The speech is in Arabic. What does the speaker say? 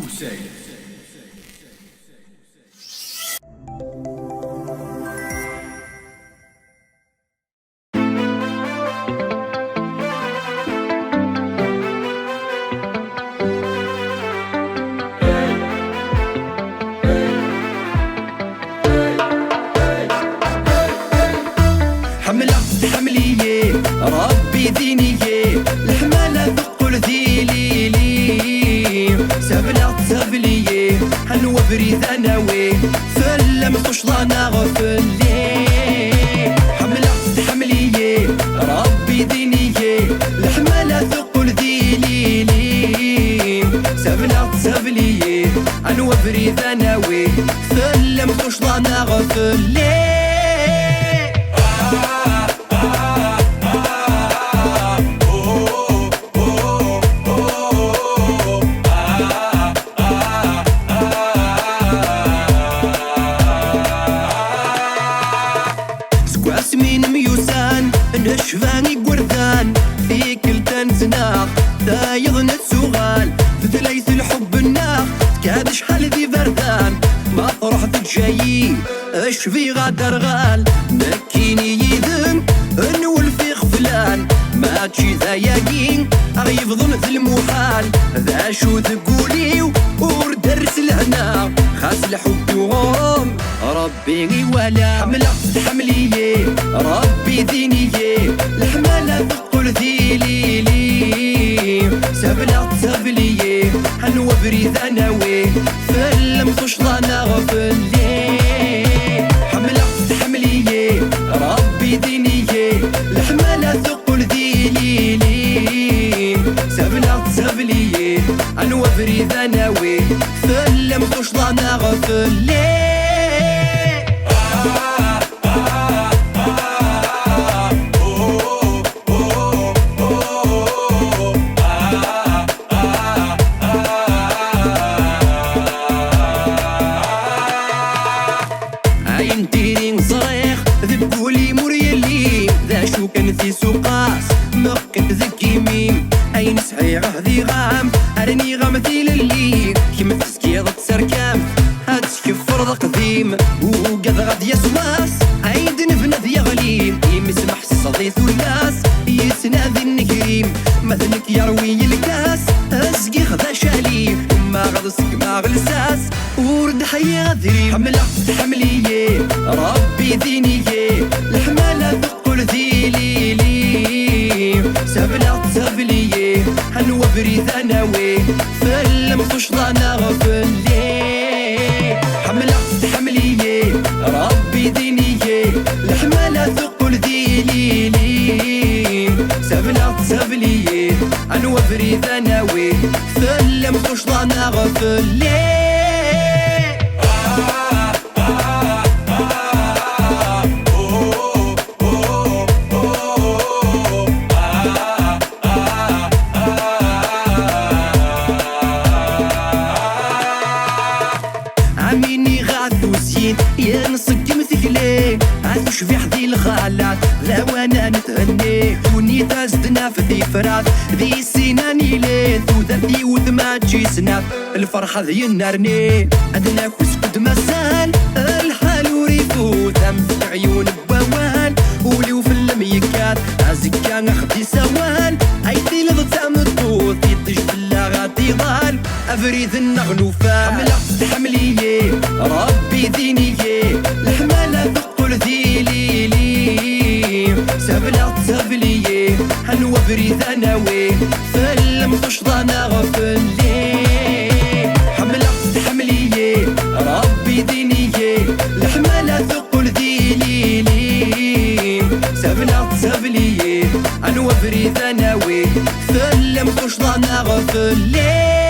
كوساي. حملة حملية ربي دينية الحمالة ثقل ذيلي سبلة سبلية هنوى بريد أناوي فلم تشضانا غفلي حملة حملية ربي دينية الحمالة ثقل ذيلي سبلة سبلية هنوى بريد أناوي فلم تشضانا غفلي من ميوسان نشفاني قردان في كل تنزناق دايض نتسوغال في ثلاث الحب الناق كاد شحال ذي بردان ما طرح جايي اش في غادر غال مكيني يذن نول في غفلان ما تشي ذاياقين غيفضن في المحال ذا شو تقولي وردرس الهنا خاص الحب وغرام ربي ولا حملة حملية ربي دينية الحمالة ثقل ذيلي سبلة سبلية هنوى بريد أناوي فلم تشضانا غفلي حملة حملية ربي دينية الحمالة ثقل ذيلي سبلة سبلية هنوى بريد أناوي فلم تشضانا غفلي عينتيني صريخ ذبقولي مريلي ذا شو كان في سوقاس مقت ذكي ميم عين صحيح ذي غام أرني غمثيل اللي كيما تسكيض تسركام هاد سكف فرض قديم وقد غد يسواس عيد نفنا ذي غليم يمسمح الصديث والناس يسنادي النكريم مثلك يروي الكاس اسقي خذا شالي ما غضسك ما غلساس ورد حي غذري حملة حملية ربي دينية الحمالة ثقل ذيلي سبلة سبلية هنوى بريد أناوي فلم تشضانا غفلي حملة حملية ربي دينية الحمالة ثقل ذيلي سبلة سبلية هنوى بريد أناوي فلم تشضانا غفلي عميني غاد وزين يا نصق مثقلي عاش في حدي الخالات لا وانا نتهني كوني تازدنا في ذي فرات ذي سناني لي ذوذاتي وذما تجي سنات الفرحة ذي النارني عندنا كسكد مسال الحال وريفو ثم عيون بوال وليو في الميكات عزكا خدي سوال عيدي لض تعمدو يطيش بلا غادي ضال افريد النغلوفا حملة حملية ربي دينية الحمالة ثقل ذيلي سبلة سبلية هنوى بريد أناوي فلم تشضانا غفلي حملة حملية ربي دينية الحمالة ثقل ذيلي سبلة سبلية هنوى بريد أناوي فلم تشضانا غفلي